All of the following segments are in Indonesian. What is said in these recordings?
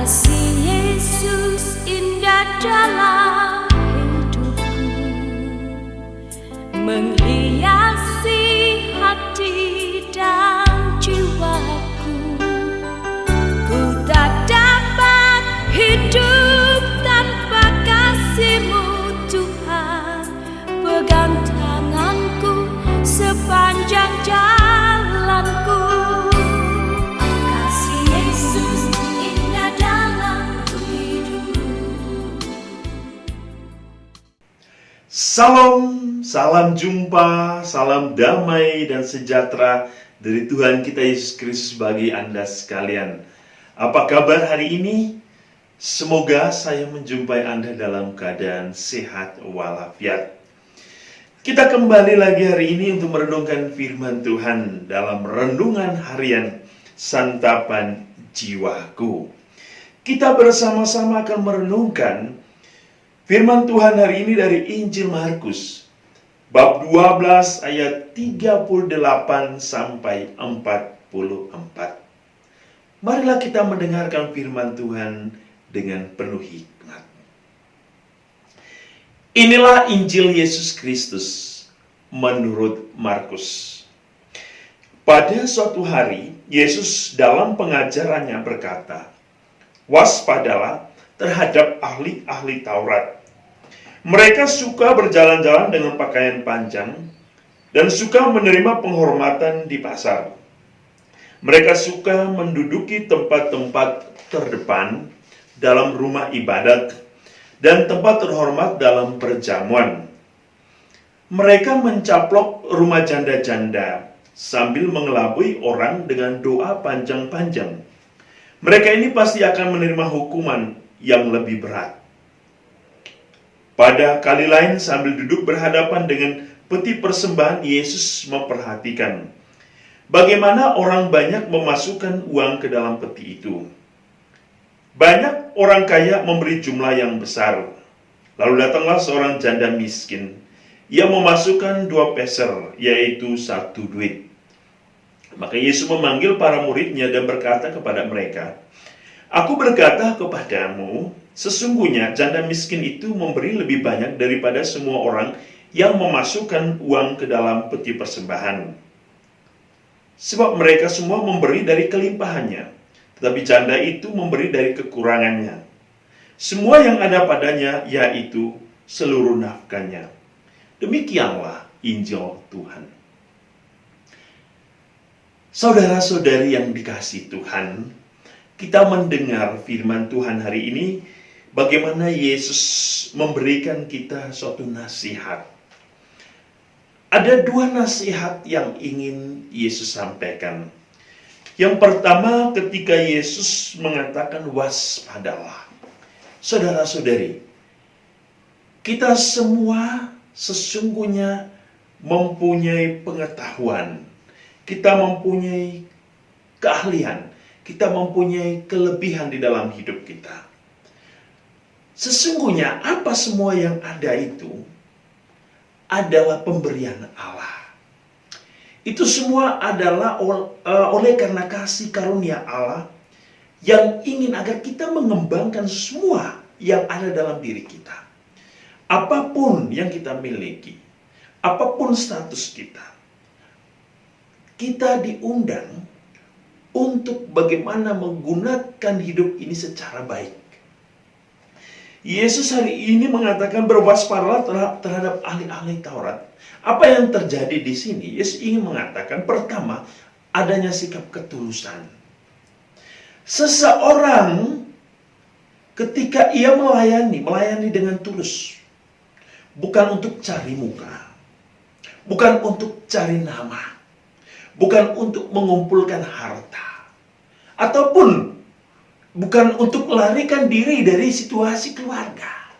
Kasih Yesus indah dalam hidupku, menghiasi hati dan jiwaku. Ku tak dapat hidup tanpa kasih-Mu Tuhan. Pegang tanganku sepanjang jalanku. Kasih Yesus indah dalam hidupku. Salam jumpa, salam damai dan sejahtera dari Tuhan kita Yesus Kristus bagi Anda sekalian. Apa kabar hari ini? Semoga saya menjumpai Anda dalam keadaan sehat walafiat. Kita kembali lagi hari ini untuk merenungkan firman Tuhan dalam renungan harian Santapan Jiwaku. Kita bersama-sama akan merenungkan firman Tuhan hari ini dari Injil Markus bab 12 ayat 38 sampai 44. Marilah kita mendengarkan firman Tuhan dengan penuh hikmat. Inilah Injil Yesus Kristus menurut Markus. Pada suatu hari, Yesus dalam pengajarannya berkata, "Waspadalah terhadap ahli-ahli Taurat. Mereka suka berjalan-jalan dengan pakaian panjang dan suka menerima penghormatan di pasar. Mereka suka menduduki tempat-tempat terdepan dalam rumah ibadat dan tempat terhormat dalam perjamuan. Mereka mencaplok rumah janda-janda sambil mengelabui orang dengan doa panjang-panjang. Mereka ini pasti akan menerima hukuman yang lebih berat." Pada kali lain sambil duduk berhadapan dengan peti persembahan, Yesus memperhatikan bagaimana orang banyak memasukkan uang ke dalam peti itu. Banyak orang kaya memberi jumlah yang besar. Lalu datanglah seorang janda miskin. Ia memasukkan 2 peser, yaitu 1 duit. Maka Yesus memanggil para muridnya dan berkata kepada mereka, "Aku berkata kepadamu, sesungguhnya janda miskin itu memberi lebih banyak daripada semua orang yang memasukkan uang ke dalam peti persembahan. Sebab mereka semua memberi dari kelimpahannya, tetapi janda itu memberi dari kekurangannya. Semua yang ada padanya, yaitu seluruh nafkahnya." Demikianlah Injil Tuhan. Saudara-saudari yang dikasihi Tuhan, kita mendengar firman Tuhan hari ini, bagaimana Yesus memberikan kita suatu nasihat. Ada 2 nasihat yang ingin Yesus sampaikan. Yang pertama, ketika Yesus mengatakan waspadalah. Saudara-saudari, kita semua sesungguhnya mempunyai pengetahuan, kita mempunyai keahlian, kita mempunyai kelebihan di dalam hidup kita. Sesungguhnya apa semua yang ada itu adalah pemberian Allah. Itu semua adalah oleh karena kasih karunia Allah yang ingin agar kita mengembangkan semua yang ada dalam diri kita. Apapun yang kita miliki, apapun status kita, kita diundang untuk bagaimana menggunakan hidup ini secara baik. Yesus hari ini mengatakan berwaspadalah terhadap ahli-ahli Taurat. Apa yang terjadi di sini? Yesus ingin mengatakan, pertama, adanya sikap ketulusan. Seseorang ketika ia melayani dengan tulus. Bukan untuk cari muka, bukan untuk cari nama, bukan untuk mengumpulkan harta, ataupun bukan untuk melarikan diri dari situasi keluarga,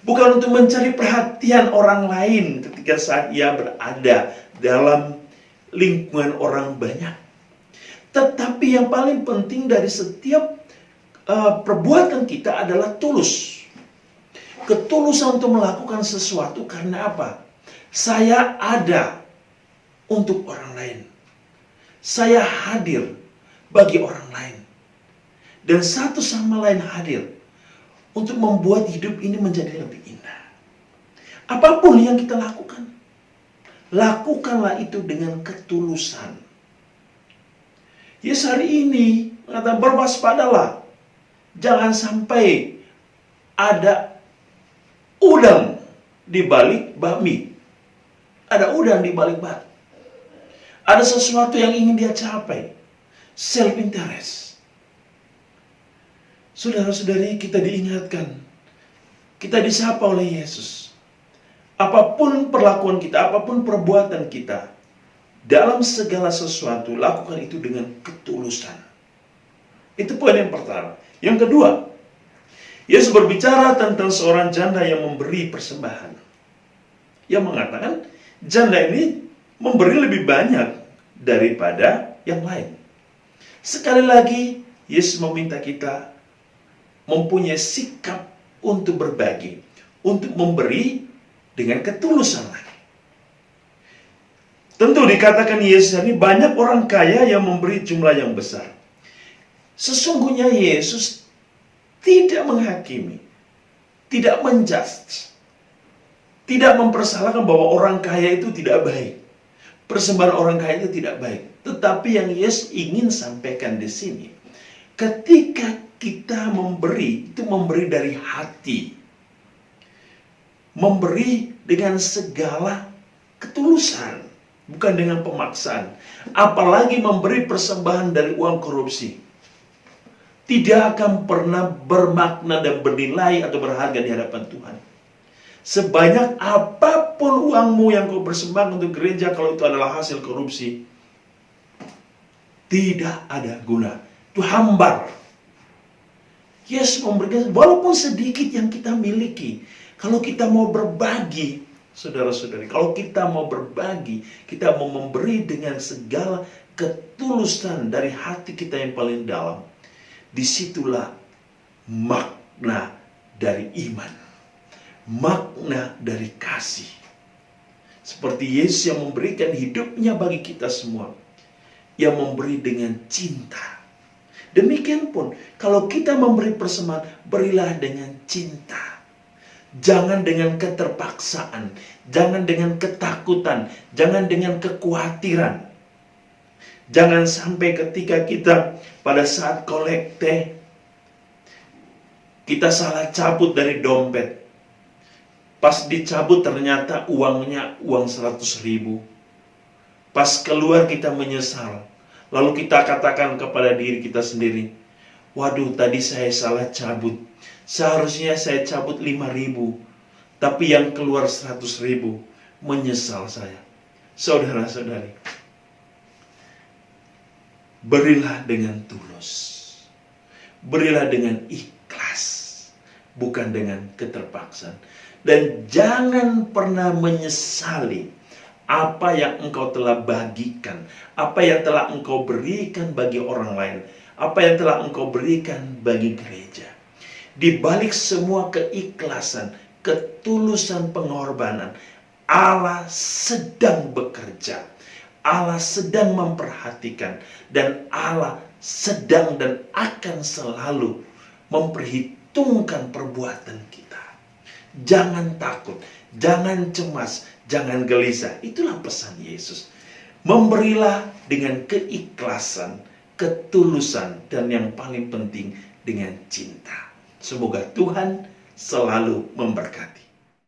bukan untuk mencari perhatian orang lain ketika saat ia berada dalam lingkungan orang banyak. Tetapi yang paling penting dari setiap perbuatan kita adalah tulus. Ketulusan untuk melakukan sesuatu karena apa? Saya ada untuk orang lain. Saya hadir bagi orang lain. dan satu sama lain hadir untuk membuat hidup ini menjadi lebih indah. Apapun yang kita lakukan, lakukanlah itu dengan ketulusan. Yesus hari ini mengatakan berwaspadalah. Jangan sampai ada udang di balik bakmi. Ada udang di balik batu. Ada sesuatu yang ingin dia capai. Self interest. Saudara-saudari, kita diingatkan. Kita disapa oleh Yesus. Apapun perlakuan kita, apapun perbuatan kita, dalam segala sesuatu, lakukan itu dengan ketulusan. Itu poin yang pertama. Yang kedua, Yesus berbicara tentang seorang janda yang memberi persembahan. Yang mengatakan, janda ini memberi lebih banyak daripada yang lain. Sekali lagi, Yesus meminta kita mempunyai sikap untuk berbagi, untuk memberi dengan ketulusan lagi. Tentu dikatakan Yesus ini banyak orang kaya yang memberi jumlah yang besar. Sesungguhnya Yesus tidak menghakimi, tidak menjudge, tidak mempersalahkan bahwa orang kaya itu tidak baik. Persembahan orang kaya itu tidak baik. Tetapi yang Yesus ingin sampaikan di sini, ketika kita memberi, itu memberi dari hati. Memberi dengan segala ketulusan, bukan dengan pemaksaan. Apalagi memberi persembahan dari uang korupsi. Tidak akan pernah bermakna dan bernilai atau berharga di hadapan Tuhan. Sebanyak apapun uangmu yang kau persembahkan untuk gereja, kalau itu adalah hasil korupsi, tidak ada guna. Itu hambar. Yesus memberikan walaupun sedikit yang kita miliki. Kalau kita mau berbagi, saudara-saudari, kalau kita mau berbagi, kita mau memberi dengan segala ketulusan dari hati kita yang paling dalam. Disitulah makna dari iman. Makna dari kasih. Seperti Yesus yang memberikan hidupnya bagi kita semua. Yang memberi dengan cinta. Demikian pun, kalau kita memberi persembahan, berilah dengan cinta. Jangan dengan keterpaksaan. Jangan dengan ketakutan. Jangan dengan kekhawatiran. Jangan sampai ketika kita pada saat kolekte, kita salah cabut dari dompet. Pas dicabut ternyata uangnya uang 100.000. Pas keluar kita menyesal. Lalu kita katakan kepada diri kita sendiri, waduh tadi saya salah cabut. Seharusnya saya cabut 5.000. Tapi yang keluar 100.000. Menyesal saya. Saudara-saudari, berilah dengan tulus. Berilah dengan ikhlas. Bukan dengan keterpaksaan. Dan jangan pernah menyesali apa yang engkau telah bagikan. Apa yang telah engkau berikan bagi orang lain. Apa yang telah engkau berikan bagi gereja. Di balik semua keikhlasan, ketulusan pengorbanan, Allah sedang bekerja. Allah sedang memperhatikan. Dan Allah sedang dan akan selalu memperhitungkan perbuatan kita. Jangan takut, jangan cemas, jangan gelisah. Itulah pesan Yesus. Memberilah dengan keikhlasan, ketulusan, dan yang paling penting dengan cinta. Semoga Tuhan selalu memberkati.